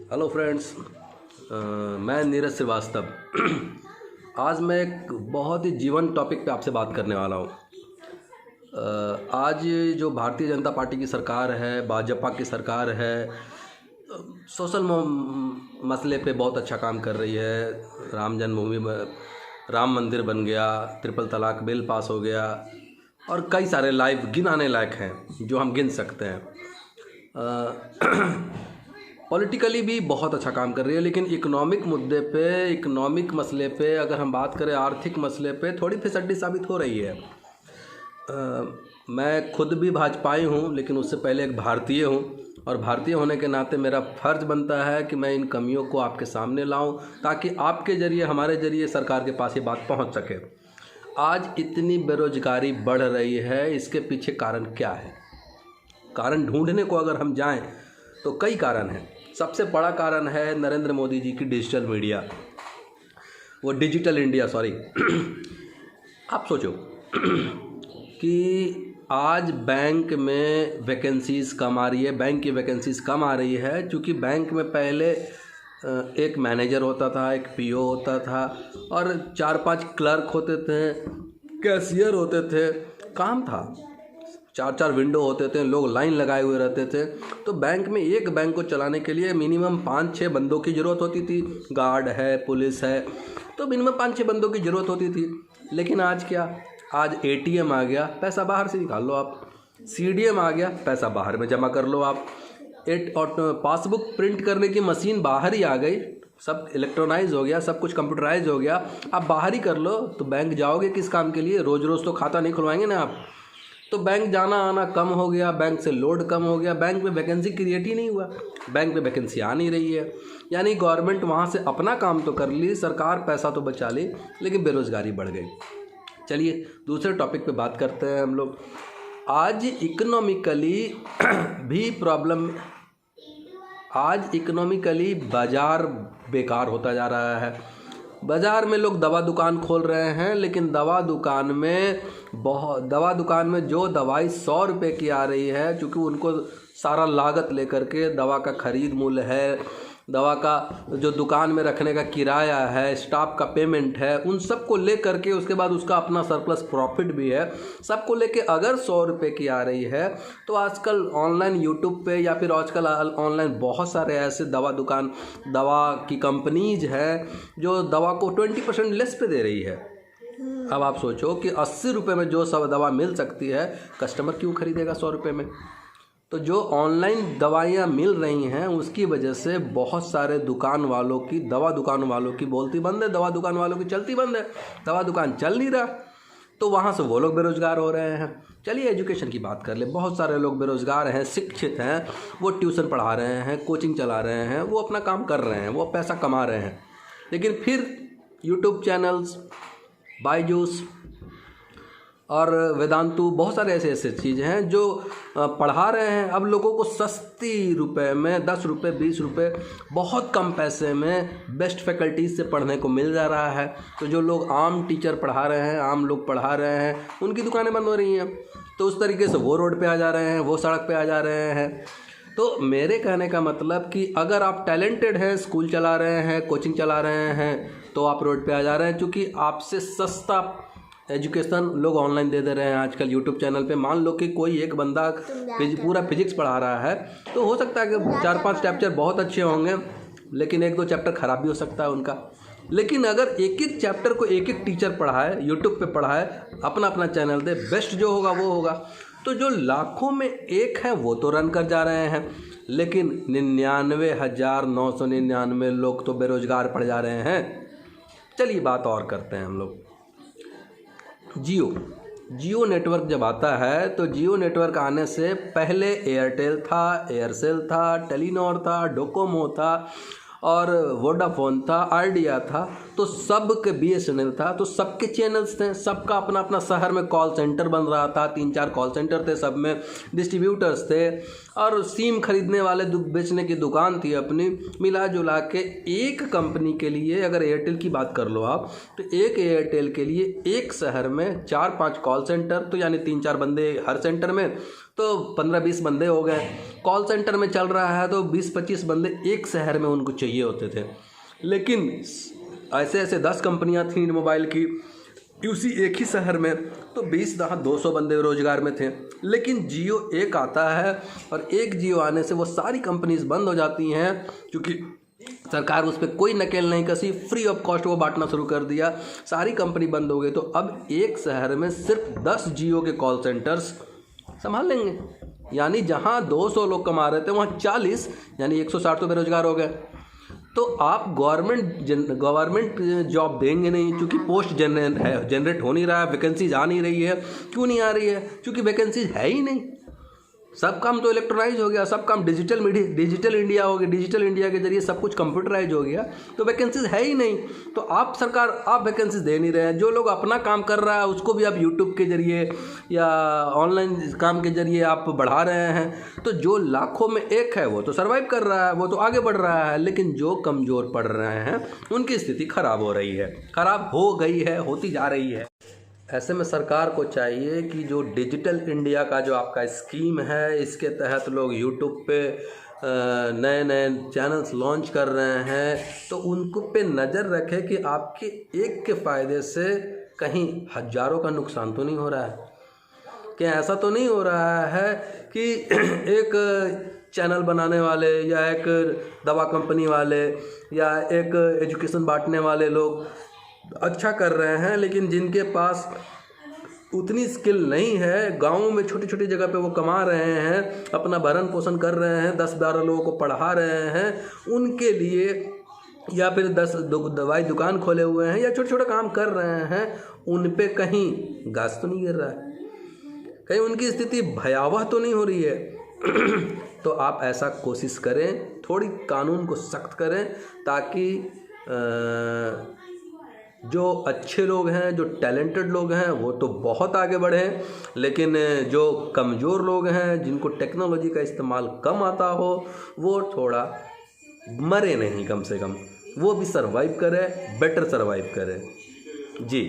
Hello friends, मैं नीरज श्रीवास्तव। आज मैं एक बहुत ही जीवन टॉपिक पे आपसे बात करने वाला हूँ। आज जो भारतीय जनता पार्टी की सरकार है, भाजपा की सरकार है, सोशल मसले पे बहुत अच्छा काम कर रही है। राम जन्मभूमि में राम मंदिर बन गया, ट्रिपल तलाक बिल पास हो गया और कई सारे लाइव गिनाने लायक हैं जो हम गिन सकते हैं। पॉलिटिकली भी बहुत अच्छा काम कर रही है, लेकिन इकोनॉमिक मुद्दे पे, इकोनॉमिक मसले पे अगर हम बात करें, आर्थिक मसले पे थोड़ी फिसड्डी साबित हो रही है। मैं खुद भी भाजपाई हूँ, लेकिन उससे पहले एक भारतीय हूँ और भारतीय होने के नाते मेरा फ़र्ज़ बनता है कि मैं इन कमियों को आपके सामने लाऊं, ताकि आपके ज़रिए, हमारे ज़रिए सरकार के पास ये बात पहुँच सके। आज इतनी बेरोजगारी बढ़ रही है, इसके पीछे कारण क्या है? कारण ढूंढने को अगर हम जाएं तो कई कारण हैं। सबसे बड़ा कारण है नरेंद्र मोदी जी की डिजिटल मीडिया, वो डिजिटल इंडिया, सॉरी। आप सोचो कि आज बैंक में वैकेंसीज़ कम आ रही है, बैंक की वैकेंसीज़ कम आ रही है क्योंकि बैंक में पहले एक मैनेजर होता था, एक पीओ होता था और 4-5 क्लर्क होते थे, कैशियर होते थे, काम था। 4-4 विंडो होते थे, लोग लाइन लगाए हुए रहते थे। तो बैंक में, एक बैंक को चलाने के लिए मिनिमम 5-6 बंदों की ज़रूरत होती थी। गार्ड है, पुलिस है, तो मिनिमम 5-6 बंदों की ज़रूरत होती थी। लेकिन आज क्या? आज एटीएम आ गया, पैसा बाहर से निकाल लो आप। सीडीएम आ गया, पैसा बाहर में जमा कर लो आप। पासबुक प्रिंट करने की मशीन बाहर ही आ गई, सब इलेक्ट्रॉनाइज हो गया, सब कुछ कंप्यूटराइज हो गया। आप बाहर ही कर लो। तो बैंक जाओगे किस काम के लिए? रोज़ रोज़ तो खाता नहीं खुलवाएंगे ना आप। तो बैंक जाना आना कम हो गया, बैंक से लोड कम हो गया, बैंक में वैकेंसी क्रिएट ही नहीं हुआ, बैंक में वैकेंसी आ नहीं रही है। यानी गवर्नमेंट वहाँ से अपना काम तो कर ली, सरकार पैसा तो बचा ली, लेकिन बेरोज़गारी बढ़ गई। चलिए दूसरे टॉपिक पे बात करते हैं हम लोग। आज इकोनॉमिकली भी प्रॉब्लम, आज इकोनॉमिकली बाज़ार बेकार होता जा रहा है। बाज़ार में लोग दवा दुकान खोल रहे हैं, लेकिन दवा दुकान में जो दवाई 100 रुपये की आ रही है, चूँकि उनको सारा लागत लेकर के दवा का खरीद मूल्य है, दवा का जो दुकान में रखने का किराया है, स्टाफ का पेमेंट है, उन सब को ले करके उसके बाद उसका अपना सरप्लस प्रॉफिट भी है, सबको लेके अगर 100 रुपये की आ रही है, तो आजकल ऑनलाइन यूट्यूब पे या फिर आजकल ऑनलाइन बहुत सारे ऐसे दुकान, दवा की कंपनीज हैं जो दवा को 20% लेस पे दे रही है। अब आप सोचो कि 80 रुपये में जो सब दवा मिल सकती है, कस्टमर क्यों खरीदेगा 100 रुपये में? तो जो ऑनलाइन दवाइयाँ मिल रही हैं, उसकी वजह से बहुत सारे दुकान वालों की, दवा दुकान वालों की बोलती बंद है, दवा दुकान वालों की चलती बंद है, दवा दुकान चल नहीं रहा, तो वहाँ से वो लोग बेरोज़गार हो रहे हैं। चलिए एजुकेशन की बात कर ले। बहुत सारे लोग बेरोज़गार हैं, शिक्षित हैं, वो ट्यूशन पढ़ा रहे हैं, कोचिंग चला रहे हैं, वो अपना काम कर रहे हैं, वो पैसा कमा रहे हैं, लेकिन फिर यूट्यूब चैनल्स, बायजूस और वेदांतु, बहुत सारे ऐसे चीज़ें हैं जो पढ़ा रहे हैं। अब लोगों को सस्ती रुपए में 10 रुपये 20 रुपये, बहुत कम पैसे में बेस्ट फैकल्टीज़ से पढ़ने को मिल जा रहा है। तो जो लोग आम टीचर पढ़ा रहे हैं, आम लोग पढ़ा रहे हैं, उनकी दुकानें बंद हो रही हैं। तो उस तरीके से वो रोड पे आ जा रहे हैं, वो सड़क पे आ जा रहे हैं। तो मेरे कहने का मतलब कि अगर आप टैलेंटेड हैं, स्कूल चला रहे हैं, कोचिंग चला रहे हैं, तो आप रोड पे आ जा रहे हैं, क्योंकि आपसे सस्ता एजुकेशन लोग ऑनलाइन दे रहे हैं आजकल यूट्यूब चैनल पे। मान लो कि कोई एक बंदा पूरा फिजिक्स पढ़ा रहा है, तो हो सकता है कि 4-5 चैप्टर बहुत अच्छे होंगे, लेकिन 1-2 चैप्टर ख़राब भी हो सकता है उनका। लेकिन अगर एक चैप्टर को एक टीचर पढ़ाए, यूट्यूब पे पढ़ाए, अपना अपना चैनल दे, बेस्ट जो होगा वो होगा। तो जो लाखों में एक है वो तो रन कर जा रहे हैं, लेकिन 99,999 लोग तो बेरोजगार पड़ जा रहे हैं। चलिए बात और करते हैं हम लोग। जियो नेटवर्क जब आता है, तो जियो नेटवर्क आने से पहले एयरटेल था, एयरसेल था, टेलीनॉर था, डोकोमो था और वोडाफोन था, आइडिया था, तो सबके बीएसएनएल था, तो सबके चैनल्स थे, सबका अपना अपना शहर में कॉल सेंटर बन रहा था, 3-4 कॉल सेंटर थे, सब में डिस्ट्रीब्यूटर्स थे और सिम खरीदने वाले, बेचने की दुकान थी अपनी। मिला जुला के एक कंपनी के लिए, अगर एयरटेल की बात कर लो आप, तो एक एयरटेल के लिए एक शहर में 4-5 कॉल सेंटर, तो यानी 3-4 बंदे हर सेंटर में, तो 15-20 बंदे हो गए। कॉल सेंटर में चल रहा है तो 20-25 बंदे एक शहर में उनको चाहिए होते थे, लेकिन ऐसे ऐसे 10 कंपनियां थीं मोबाइल की उसी एक ही शहर में, तो 20-200 बंदे रोजगार में थे। लेकिन जियो एक आता है और एक जियो आने से वो सारी कंपनीज बंद हो जाती हैं, क्योंकि सरकार उस पर कोई नकेल नहीं कसी, फ्री ऑफ कॉस्ट वो बांटना शुरू कर दिया, सारी कंपनी बंद हो गई। तो अब एक शहर में सिर्फ 10 जियो के कॉल सेंटर्स संभाल लेंगे, यानी जहां 200 लोग कमा रहे थे वहां 40, यानी 160 तो बेरोजगार हो गए। तो आप गवर्नमेंट जॉब देंगे नहीं, क्योंकि पोस्ट जनरेट हो नहीं रहा है, वैकेंसीज आ नहीं रही है। क्यों नहीं आ रही है? क्योंकि वैकेंसीज है ही नहीं। सब काम तो इलेक्ट्रॉनाइज हो गया, सब काम डिजिटल इंडिया हो गया, डिजिटल इंडिया के जरिए सब कुछ कंप्यूटराइज हो गया, तो वैकेंसीज है ही नहीं। तो आप वैकेंसीज दे नहीं रहे हैं। जो लोग अपना काम कर रहा है उसको भी आप यूट्यूब के जरिए या ऑनलाइन काम के जरिए आप बढ़ा रहे हैं। तो जो लाखों में एक है वो तो सर्वाइव कर रहा है, वो तो आगे बढ़ रहा है, लेकिन जो कमज़ोर पड़ रहे हैं उनकी स्थिति खराब हो रही है, खराब हो गई है, होती जा रही है। ऐसे में सरकार को चाहिए कि जो डिजिटल इंडिया का जो आपका स्कीम है, इसके तहत लोग यूट्यूब पे नए नए चैनल्स लॉन्च कर रहे हैं, तो उनको पे नज़र रखे कि आपके एक के फ़ायदे से कहीं हज़ारों का नुकसान तो नहीं हो रहा है। क्या ऐसा तो नहीं हो रहा है कि एक चैनल बनाने वाले या एक दवा कंपनी वाले या एक एजुकेशन बांटने वाले लोग अच्छा कर रहे हैं, लेकिन जिनके पास उतनी स्किल नहीं है, गाँव में छोटी छोटी जगह पे वो कमा रहे हैं, अपना भरण पोषण कर रहे हैं, 10-12 लोगों को पढ़ा रहे हैं, उनके लिए, या फिर 10 दवाई दुकान खोले हुए हैं या छोटे छोटे काम कर रहे हैं, उन पे कहीं घास तो नहीं गिर रहा है, कहीं उनकी स्थिति भयावह तो नहीं हो रही है। तो आप ऐसा कोशिश करें, थोड़ी कानून को सख्त करें, ताकि जो अच्छे लोग हैं, जो टैलेंटेड लोग हैं, वो तो बहुत आगे बढ़ें, लेकिन जो कमज़ोर लोग हैं, जिनको टेक्नोलॉजी का इस्तेमाल कम आता हो, वो थोड़ा मरे नहीं, कम से कम वो भी सर्वाइव करें, बेटर सर्वाइव करें। जी।